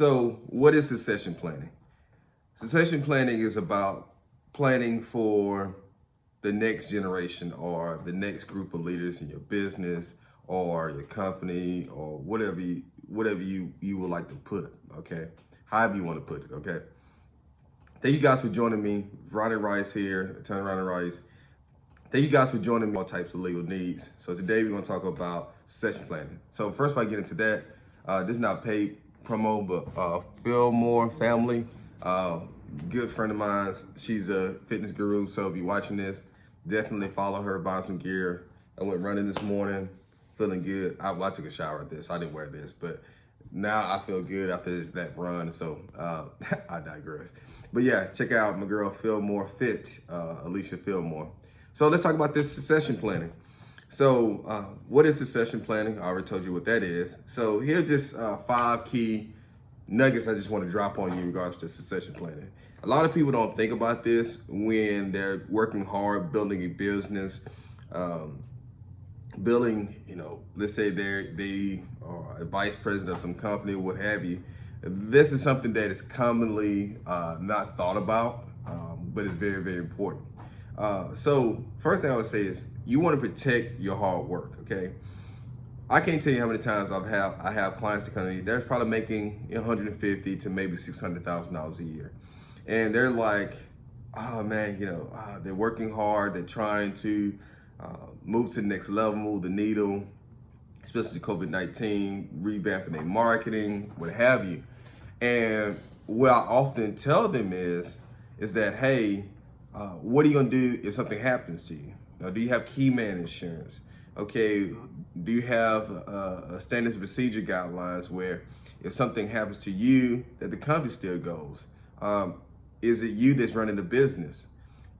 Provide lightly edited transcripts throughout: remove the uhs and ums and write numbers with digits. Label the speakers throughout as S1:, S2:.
S1: So what is succession planning? Succession planning is about planning for the next generation or the next group of leaders in your business or your company or whatever you would like to put, okay? However you want to put it, okay? Thank you guys for joining me. Ronnie Rice here, Attorney Ronnie Rice. Thank you guys for joining me on all types of legal needs. So today we're going to talk about succession planning. So first, before I get into that, this is not paid promo, but Fillmore family, good friend of mine. She's a fitness guru. So if you're watching this, definitely follow her, buy some gear. I went running this morning, feeling good. I took a shower at this. I didn't wear this, but now I feel good after that run. So I digress. But yeah, check out my girl Fillmore Fit, Alicia Fillmore. So let's talk about this succession planning. So what is succession planning? I already told you what that is. So here's just 5 key nuggets I just want to drop on you in regards to succession planning. A lot of people don't think about this when they're working hard, building a business, building, let's say they are a vice president of some company, what have you. This is something that is commonly not thought about, but it's very, very important. So first thing I would say is you want to protect your hard work, okay? I can't tell you how many times I have clients that come to me, they're probably making $150 to maybe $600,000 a year. And they're like, oh man, they're working hard, they're trying to move to the next level, move the needle, especially COVID-19, revamping their marketing, what have you. And what I often tell them is that, hey, what are you gonna do if something happens to you? Do you have key man insurance? Okay, do you have a standards and procedure guidelines where if something happens to you, that the company still goes? Is it you that's running the business?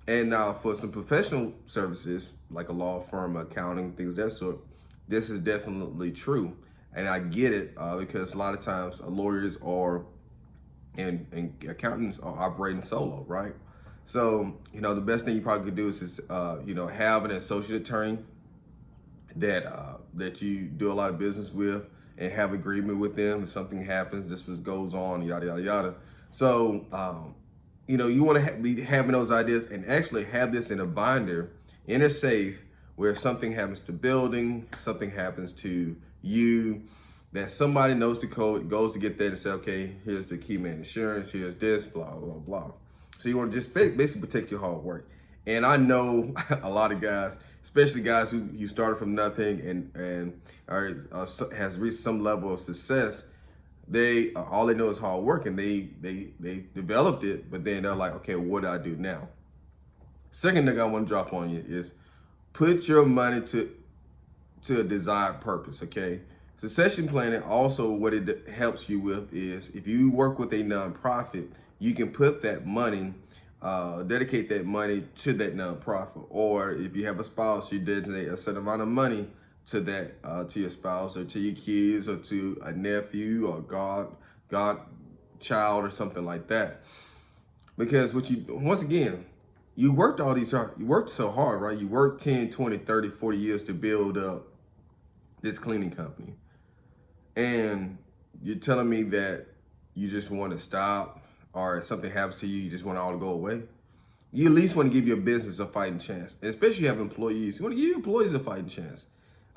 S1: And now for some professional services, like a law firm, accounting, things of that sort, this is definitely true. And I get it because a lot of times lawyers and accountants are operating solo, right? So, the best thing you probably could do is have an associate attorney that you do a lot of business with and have agreement with them. If something happens, this goes on, yada, yada, yada. So, you want to be having those ideas and actually have this in a binder, in a safe, where if something happens to building, something happens to you, that somebody knows the code, goes to get that and say, okay, here's the key man insurance, here's this, blah, blah, blah. So you want to just basically protect your hard work. And I know a lot of guys, especially guys who started from nothing and has reached some level of success. All they know is hard work, and they developed it, but then they're like, okay, what do I do now? Second thing I want to drop on you is put your money to a desired purpose, okay? Succession planning, also what it helps you with is if you work with a nonprofit, you can put that money, dedicate that money to that nonprofit. Or if you have a spouse, you designate a certain amount of money to that, to your spouse or to your kids or to a nephew or godchild or something like that. Because once again, you worked so hard, right? You worked 10, 20, 30, 40 years to build up this cleaning company. And you're telling me that you just want to stop, or if something happens to you, you just want it all to go away? You at least want to give your business a fighting chance. And especially if you have employees. You want to give your employees a fighting chance.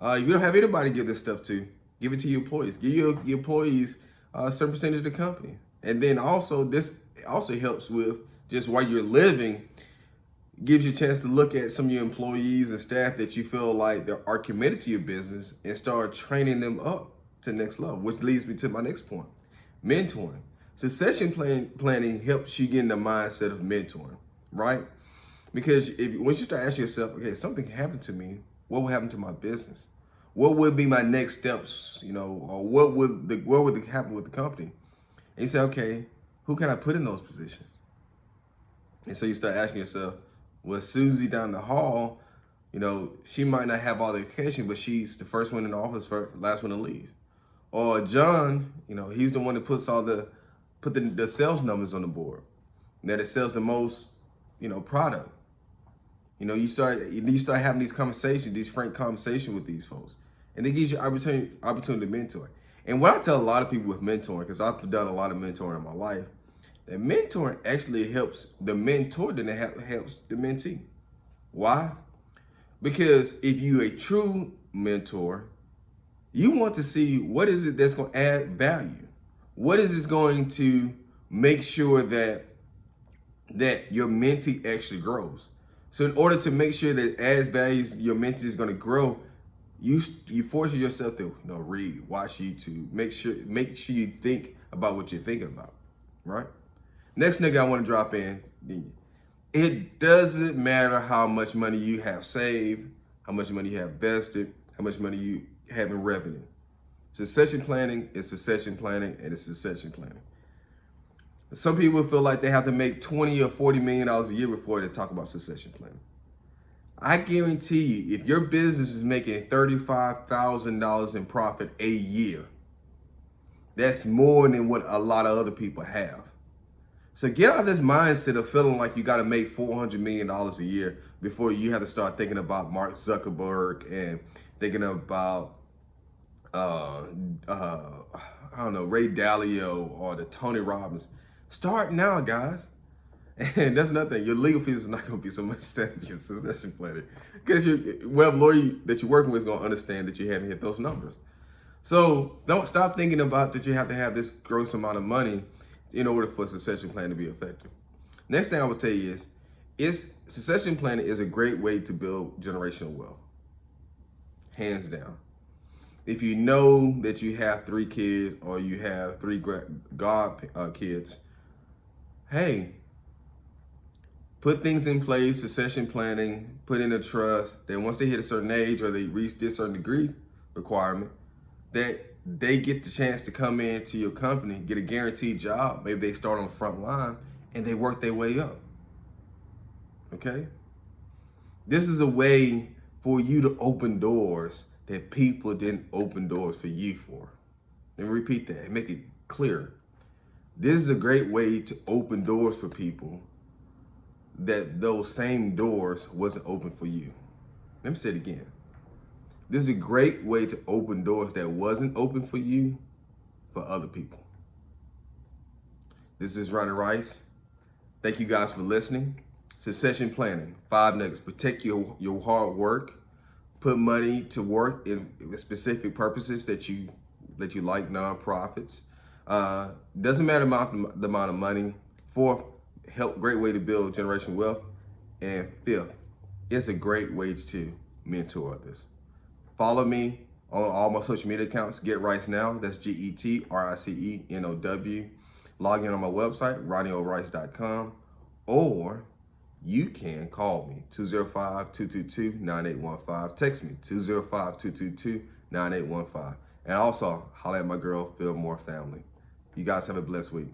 S1: If you don't have anybody to give this stuff to, give it to your employees. Give your employees a certain percentage of the company. And then this also helps with just while you're living, gives you a chance to look at some of your employees and staff that you feel like they are committed to your business and start training them up to the next level, which leads me to my next point, mentoring. Succession planning helps you get in the mindset of mentoring, right? Because once you start asking yourself, okay, if something happened to me, what would happen to my business? What would be my next steps, or what would happen with the company? And you say, okay, who can I put in those positions? And so you start asking yourself, well, Susie down the hall, she might not have all the education, but she's the first one in the office, last one to leave. Or John, he's the one that put the sales numbers on the board, that it sells the most, product. You start having these conversations, these frank conversations with these folks, and it gives you opportunity to mentor. And what I tell a lot of people with mentoring, because I've done a lot of mentoring in my life, that mentoring actually helps the mentor than it helps the mentee. Why? Because if you're a true mentor, you want to see what is it that's going to add value. What is it going to make sure that your mentee actually grows? So in order to make sure that as values your mentee is going to grow, you force yourself to read, watch YouTube, make sure you think about what you're thinking about, right? Next nigga I want to drop in. It doesn't matter how much money you have saved, how much money you have vested, how much money you have in revenue. Succession planning is succession planning, and it's succession planning. Some people feel like they have to make $20 or $40 million a year before they talk about succession planning. I guarantee you, if your business is making $35,000 in profit a year, that's more than what a lot of other people have. So get out of this mindset of feeling like you got to make $400 million a year before you have to start thinking about Mark Zuckerberg and thinking about, I don't know, Ray Dalio or the Tony Robbins. Start now, guys. And that's nothing. Your legal fees is not going to be so much in succession planning, because whatever lawyer that you're working with is going to understand that you haven't hit those numbers. So don't stop thinking about that you have to have this gross amount of money in order for succession plan to be effective. Next thing I will tell you is succession planning is a great way to build generational wealth. Hands down. If you know that you have 3 kids or you have 3 kids, hey, put things in place, succession planning, put in a trust, that once they hit a certain age or they reach this certain degree requirement, that they get the chance to come into your company, get a guaranteed job. Maybe they start on the front line and they work their way up. Okay? This is a way for you to open doors that people didn't open doors for you for. Let me repeat that and make it clear. This is a great way to open doors for people that those same doors wasn't open for you. Let me say it again. This is a great way to open doors that wasn't open for you for other people. This is Ronnie Rice. Thank you guys for listening. Succession planning, 5 nuggets. Protect your hard work. Put money to work in specific purposes that you like, nonprofits. Doesn't matter the amount of money. 4th, great way to build generational wealth. And 5th, it's a great way to mentor others. Follow me on all my social media accounts. Get Rice Now. That's GETRICENOW. Log in on my website, RonnieORice.com, or you can call me 205-222-9815. Text me 205-222-9815. And also holler at my girl, Feel More Family. You guys have a blessed week.